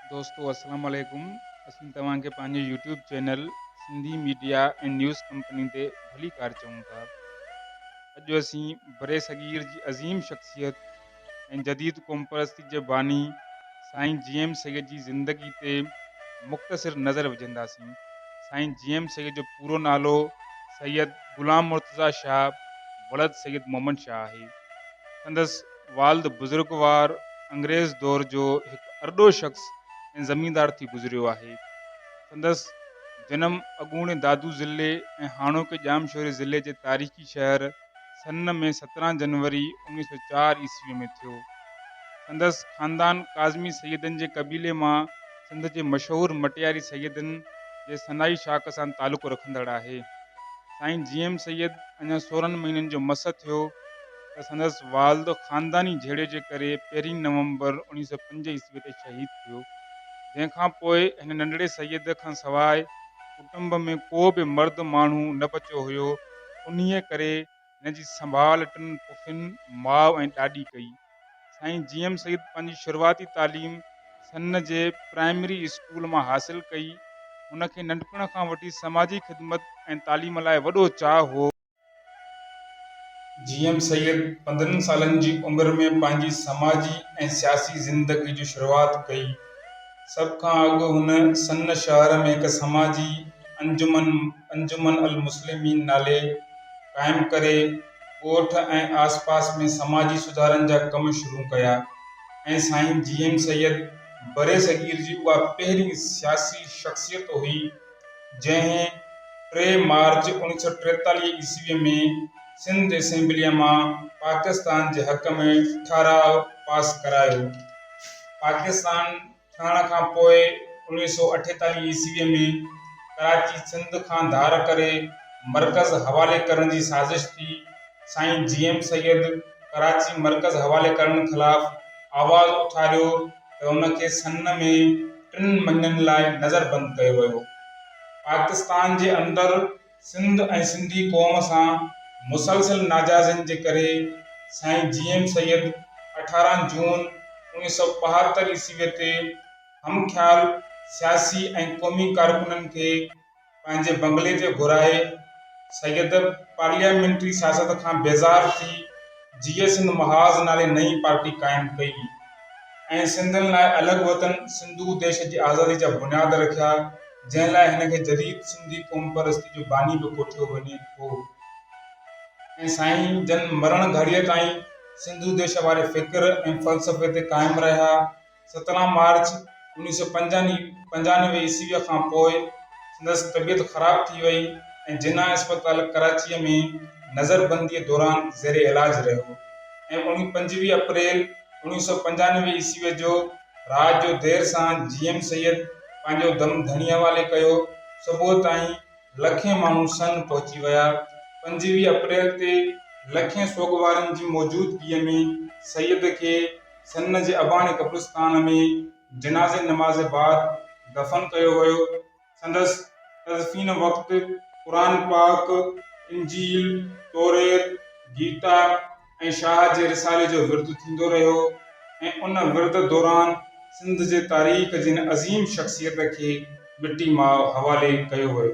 दोस्तों अस्सलाम वालेकुम। असीं तव्हांखे पंहिंजे YouTube channel Sindhi media and news company ते भली कार चऊं था। अॼु असीं बरे सगीर जी अज़ीम शख़्सियत ऐं जदीद क़ौम परस्ती जे बानी साईं जीएम सैयद जी ज़िंदगी ते मुख़्तसिर नज़र विझंदासीं। साईं जीएम सैयद जो पूरो नालो सैयद ग़ुलाम मुर्तज़ा शाह वलद सैयद मोहम्मद शाह आहे। संदसि वालिद बुज़ुर्गवार अंग्रेज़ दौर जो हिकु अरडो शख़्स ऐं ज़मींदार थी गुज़रियो आहे। संदसि जनम अॻूणे दादू ज़िले ऐं हाणोके जामशोरे ज़िले जे तारीख़ी शहर सन में 17 जनवरी 1904 ईस्वीअ में थियो। संदसि ख़ानदान काज़मी सैयदनि जे क़बीले मां सिंध जे मशहूरु मटियारी सैयदनि जे सनाई शाख सां तालुक़ु रखंदड़ आहे। साईं जीएम सैयद अञा 16 महीननि जो मस थियो त संदसि वालिद ख़ानदानी झेड़े जे करे 1 नवंबर 1905 ईस्वी ते शहीद थियो। जंहिंखां पोइ हिन नंढड़े सैयद खां सवाइ कुटुंब में को बि मर्द माण्हू न बचियो हुयो। उन्हीअ करे हिन जी संभाल टिनि पुफियुनि माउ ऐं ॾाॾी कई। साईं जीएम सैयद पंहिंजी शुरूआती तालीम सन जे प्राइमरी स्कूल मां हासिलु कई। हुनखे नंढपण खां वठी समाजी ख़िदमत ऐं तालीम लाइ वॾो चाह हो। जीएम सैयद 15 सालनि जी उमिरि में पंहिंजी समाजी ऐं सियासी ज़िंदगी जी शुरूआति कई। सभ खां अॻु हुन सन शहर में हिकु समाजी अंजुमन अल मुस्लिमीन नाले क़ाइमु करे ॻोठ ऐं आसपास में समाजी सुधारनि जा कम शुरू कया ऐं साईं जीएम सैयद बरे सगीर जी उहा पहिरीं सियासी शख़्सियत हुई जंहिं 3 मार्च 1943 ईस्वीअ में सिंध असेंबलीअ मां पाकिस्तान जे हक़ में ठाराव पास करायो। पाकिस्तान ठहण खां पोइ 1948 ईस्वीअ में कराची सिंध खां धार करे मरकज़ हवाले करण जी साज़िश थी। साईं जीएम सैयद कराची मरकज़ हवाले करण ख़िलाफ़ आवाज़ उथारियो त उनखे सन में 3 महीननि लाइ नज़रबंद कयो वियो। पाकिस्तान जे अंदरि सिंध ऐं सिंधी क़ौम सां मुसलसिल नाजाइज़नि जे करे साईं जीएम सैयद 18 जून 1972 ईस्वीअ ते हमख्याल सियासी ऐं क़ौमी कारकुननि खे पंहिंजे बंगले ते घुराए सैयद पार्लियामेंट्री सियासत खां बेज़ार थी जीए सिंध महाज़ नाले नई पार्टी क़ाइमु कई ऐं सिंधियुनि लाइ अलॻि वतन सिंधू देश जी आज़ादी जा बुनियाद रखिया, जंहिं लाइ हिन खे जदीद सिंधी क़ौम परस्ती जो बानी बि कोठियो वञे थो। ऐं साईं जन मरण घड़ीअ ताईं सिंधू देश वारे फ़िक्र ऐं फ़लसफ़े ते क़ाइमु रहिया। 17 मार्च 1995 ईस्वीअ खां पोइ संदसि तबियत ख़राब थी वई ऐं जिन्ना अस्पताल कराचीअ में नज़रबंदीअ दौरान ज़ेरे इलाज रहियो ऐं 25 अप्रैल 1995 ईस्वीअ जो रात जो देर सां जीएम सैयद पंहिंजो दम धणी हवाले कयो। सुबुह ताईं लखें माण्हू सन पहुची विया। 25 अप्रैल ते लखें सोगवारनि जी मौजूदगीअ में सैयद खे सन जे अबाणे कब्रिस्तान में जनाज़े नमाज़ बाद दफ़न कयो वियो। संदसि तदफ़ीन वक़्तु क़ुरान पाक, इंजील, तौरेत, गीता ऐं शाह जे रिसाले जो विर्द थींदो रहियो ऐं उन विर्द दौरान सिंध जे तारीख़ जी अज़ीम शख़्सियत खे मिटी मां हवाले कयो वियो।